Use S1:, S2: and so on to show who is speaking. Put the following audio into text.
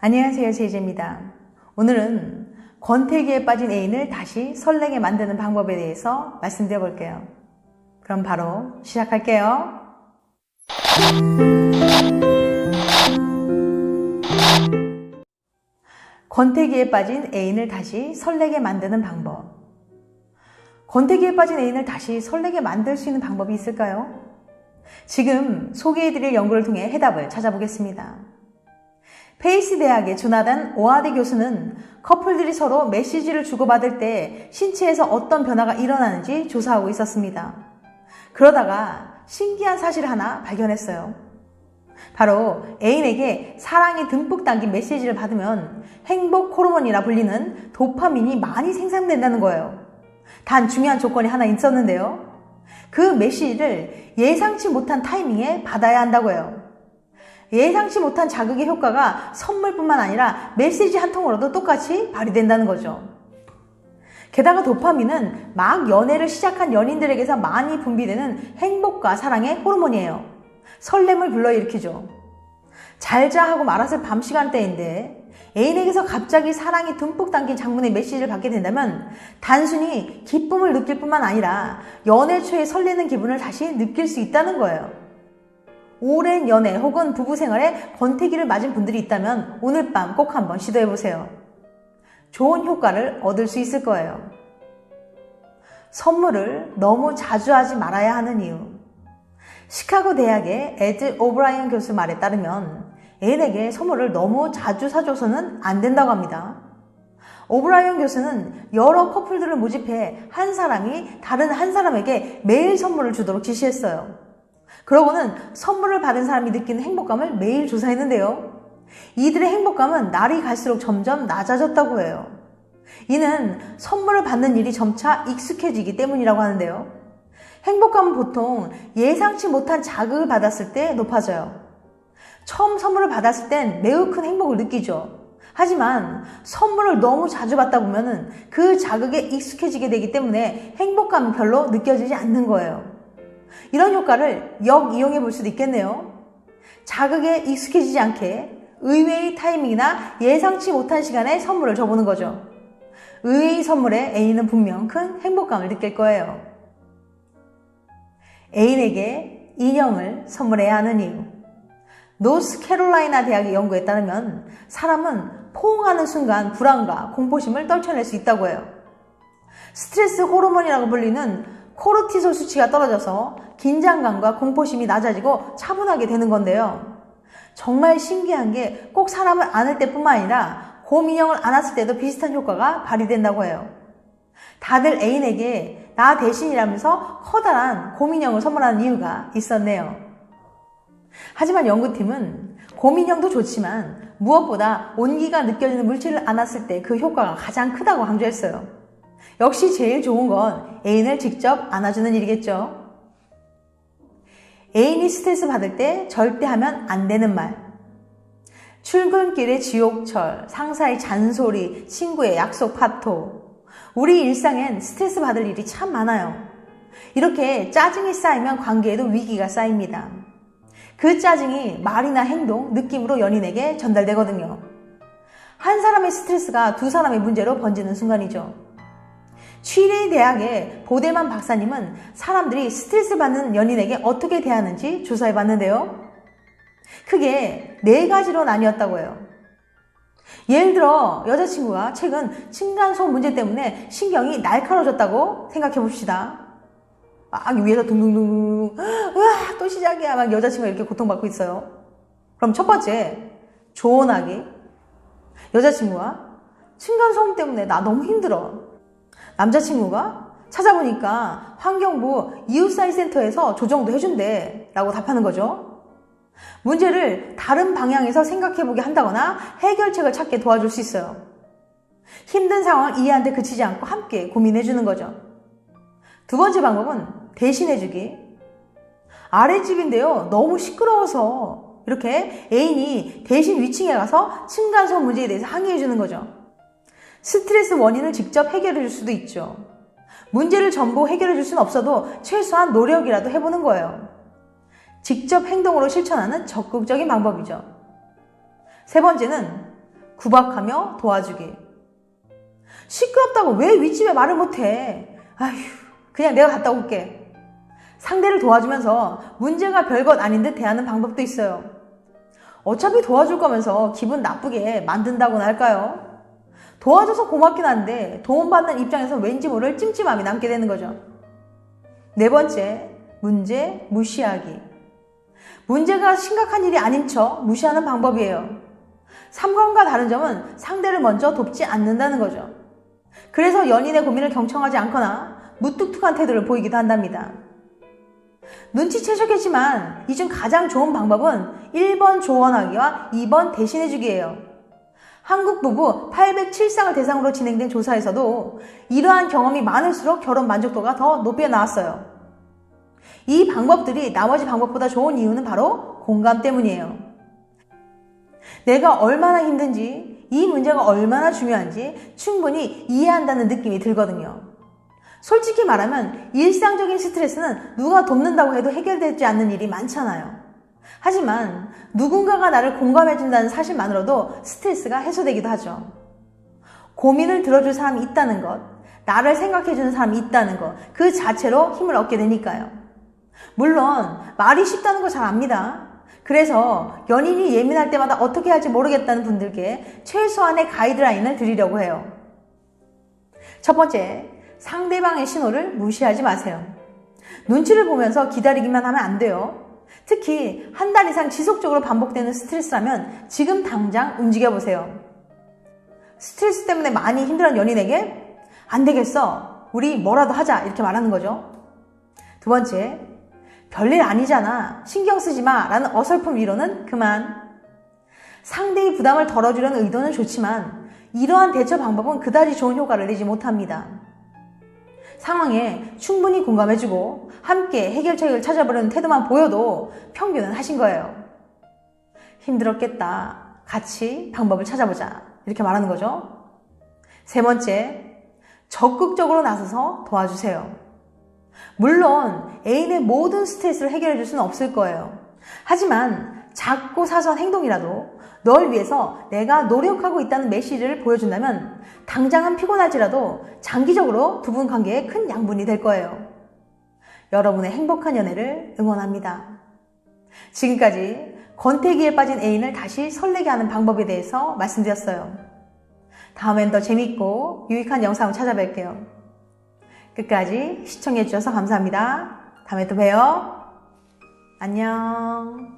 S1: 안녕하세요, 제이제입니다. 오늘은 권태기에 빠진 애인을 다시 설레게 만드는 방법에 대해서 말씀드려 볼게요. 그럼 바로 시작할게요. 권태기에 빠진 애인을 다시 설레게 만드는 방법. 권태기에 빠진 애인을 다시 설레게 만들 수 있는 방법이 있을까요? 지금 소개해드릴 연구를 통해 해답을 찾아보겠습니다. 페이스 대학의 조나단 오하디 교수는 커플들이 서로 메시지를 주고받을 때 신체에서 어떤 변화가 일어나는지 조사하고 있었습니다. 그러다가 신기한 사실을 하나 발견했어요. 바로 애인에게 사랑이 듬뿍 담긴 메시지를 받으면 행복 호르몬이라 불리는 도파민이 많이 생산된다는 거예요. 단 중요한 조건이 하나 있었는데요. 그 메시지를 예상치 못한 타이밍에 받아야 한다고 해요. 예상치 못한 자극의 효과가 선물뿐만 아니라 메시지 한 통으로도 똑같이 발휘된다는 거죠. 게다가 도파민은 막 연애를 시작한 연인들에게서 많이 분비되는 행복과 사랑의 호르몬이에요. 설렘을 불러일으키죠. 잘자 하고 말았을 밤 시간대인데 애인에게서 갑자기 사랑이 듬뿍 담긴 장문의 메시지를 받게 된다면 단순히 기쁨을 느낄 뿐만 아니라 연애 초에 설레는 기분을 다시 느낄 수 있다는 거예요. 오랜 연애 혹은 부부 생활에 권태기를 맞은 분들이 있다면 오늘 밤 꼭 한번 시도해보세요. 좋은 효과를 얻을 수 있을 거예요. 선물을 너무 자주 하지 말아야 하는 이유. 시카고 대학의 에드 오브라이언 교수 말에 따르면 애인에게 선물을 너무 자주 사줘서는 안 된다고 합니다. 오브라이언 교수는 여러 커플들을 모집해 한 사람이 다른 한 사람에게 매일 선물을 주도록 지시했어요. 그러고는 선물을 받은 사람이 느끼는 행복감을 매일 조사했는데요. 이들의 행복감은 날이 갈수록 점점 낮아졌다고 해요. 이는 선물을 받는 일이 점차 익숙해지기 때문이라고 하는데요. 행복감은 보통 예상치 못한 자극을 받았을 때 높아져요. 처음 선물을 받았을 땐 매우 큰 행복을 느끼죠. 하지만 선물을 너무 자주 받다 보면 그 자극에 익숙해지게 되기 때문에 행복감은 별로 느껴지지 않는 거예요. 이런 효과를 역이용해 볼 수도 있겠네요. 자극에 익숙해지지 않게 의외의 타이밍이나 예상치 못한 시간에 선물을 줘보는 거죠. 의외의 선물에 애인은 분명 큰 행복감을 느낄 거예요. 애인에게 인형을 선물해야 하는 이유. 노스캐롤라이나 대학의 연구에 따르면 사람은 포옹하는 순간 불안과 공포심을 떨쳐낼 수 있다고 해요. 스트레스 호르몬이라고 불리는 코르티솔 수치가 떨어져서 긴장감과 공포심이 낮아지고 차분하게 되는 건데요. 정말 신기한 게 꼭 사람을 안을 때뿐만 아니라 곰인형을 안았을 때도 비슷한 효과가 발휘된다고 해요. 다들 애인에게 나 대신이라면서 커다란 곰인형을 선물하는 이유가 있었네요. 하지만 연구팀은 곰인형도 좋지만 무엇보다 온기가 느껴지는 물질을 안았을 때 그 효과가 가장 크다고 강조했어요. 역시 제일 좋은 건 애인을 직접 안아주는 일이겠죠. 애인이 스트레스 받을 때 절대 하면 안 되는 말. 출근길의 지옥철, 상사의 잔소리, 친구의 약속 파토. 우리 일상엔 스트레스 받을 일이 참 많아요. 이렇게 짜증이 쌓이면 관계에도 위기가 쌓입니다. 그 짜증이 말이나 행동, 느낌으로 연인에게 전달되거든요. 한 사람의 스트레스가 두 사람의 문제로 번지는 순간이죠. 취리 대학의 보데만 박사님은 사람들이 스트레스 받는 연인에게 어떻게 대하는지 조사해 봤는데요. 크게 4가지로 나뉘었다고 해요. 예를 들어 여자친구가 최근 층간소음 문제 때문에 신경이 날카로워졌다고 생각해 봅시다. 막 위에서 둥둥둥 으아 또 시작이야 막 여자친구가 이렇게 고통받고 있어요. 그럼 첫 번째, 조언하기. 여자친구가 층간소음 때문에 나 너무 힘들어. 남자친구가 찾아보니까 환경부 이웃사회센터에서 조정도 해준대 라고 답하는 거죠. 문제를 다른 방향에서 생각해보게 한다거나 해결책을 찾게 도와줄 수 있어요. 힘든 상황을 이해하는 데 그치지 않고 함께 고민해주는 거죠. 두 번째 방법은 대신해주기. 아랫집인데요, 너무 시끄러워서 이렇게 애인이 대신 위층에 가서 층간소음 문제에 대해서 항의해주는 거죠. 스트레스 원인을 직접 해결해 줄 수도 있죠. 문제를 전부 해결해 줄 수는 없어도 최소한 노력이라도 해보는 거예요. 직접 행동으로 실천하는 적극적인 방법이죠. 세 번째는 구박하며 도와주기. 시끄럽다고 왜 윗집에 말을 못해? 아휴, 그냥 내가 갔다 올게. 상대를 도와주면서 문제가 별것 아닌 듯 대하는 방법도 있어요. 어차피 도와줄 거면서 기분 나쁘게 만든다고나 할까요? 도와줘서 고맙긴 한데 도움받는 입장에서 왠지 모를 찜찜함이 남게 되는 거죠. 네 번째, 문제 무시하기. 문제가 심각한 일이 아닌 척 무시하는 방법이에요. 삼관과 다른 점은 상대를 먼저 돕지 않는다는 거죠. 그래서 연인의 고민을 경청하지 않거나 무뚝뚝한 태도를 보이기도 한답니다. 눈치채셨겠지만 이 중 가장 좋은 방법은 1번 조언하기와 2번 대신해주기예요. 한국 부부 807쌍을 대상으로 진행된 조사에서도 이러한 경험이 많을수록 결혼 만족도가 더 높게 나왔어요. 이 방법들이 나머지 방법보다 좋은 이유는 바로 공감 때문이에요. 내가 얼마나 힘든지, 이 문제가 얼마나 중요한지 충분히 이해한다는 느낌이 들거든요. 솔직히 말하면 일상적인 스트레스는 누가 돕는다고 해도 해결되지 않는 일이 많잖아요. 하지만 누군가가 나를 공감해준다는 사실만으로도 스트레스가 해소되기도 하죠. 고민을 들어줄 사람이 있다는 것, 나를 생각해주는 사람이 있다는 것, 그 자체로 힘을 얻게 되니까요. 물론 말이 쉽다는 거 잘 압니다. 그래서 연인이 예민할 때마다 어떻게 할지 모르겠다는 분들께 최소한의 가이드라인을 드리려고 해요. 첫 번째, 상대방의 신호를 무시하지 마세요. 눈치를 보면서 기다리기만 하면 안 돼요. 특히 한 달 이상 지속적으로 반복되는 스트레스라면 지금 당장 움직여보세요. 스트레스 때문에 많이 힘들어하는 연인에게 안 되겠어, 우리 뭐라도 하자, 이렇게 말하는 거죠. 두 번째, 별일 아니잖아, 신경 쓰지 마 라는 어설픈 위로는 그만. 상대의 부담을 덜어주려는 의도는 좋지만 이러한 대처 방법은 그다지 좋은 효과를 내지 못합니다. 상황에 충분히 공감해주고 함께 해결책을 찾아보려는 태도만 보여도 평균은 하신 거예요. 힘들었겠다, 같이 방법을 찾아보자, 이렇게 말하는 거죠. 세 번째, 적극적으로 나서서 도와주세요. 물론 애인의 모든 스트레스를 해결해 줄 수는 없을 거예요. 하지만 작고 사소한 행동이라도 널 위해서 내가 노력하고 있다는 메시지를 보여준다면 당장은 피곤할지라도 장기적으로 두 분 관계에 큰 양분이 될 거예요. 여러분의 행복한 연애를 응원합니다. 지금까지 권태기에 빠진 애인을 다시 설레게 하는 방법에 대해서 말씀드렸어요. 다음엔 더 재밌고 유익한 영상을 찾아뵐게요. 끝까지 시청해주셔서 감사합니다. 다음에 또 봬요. 안녕.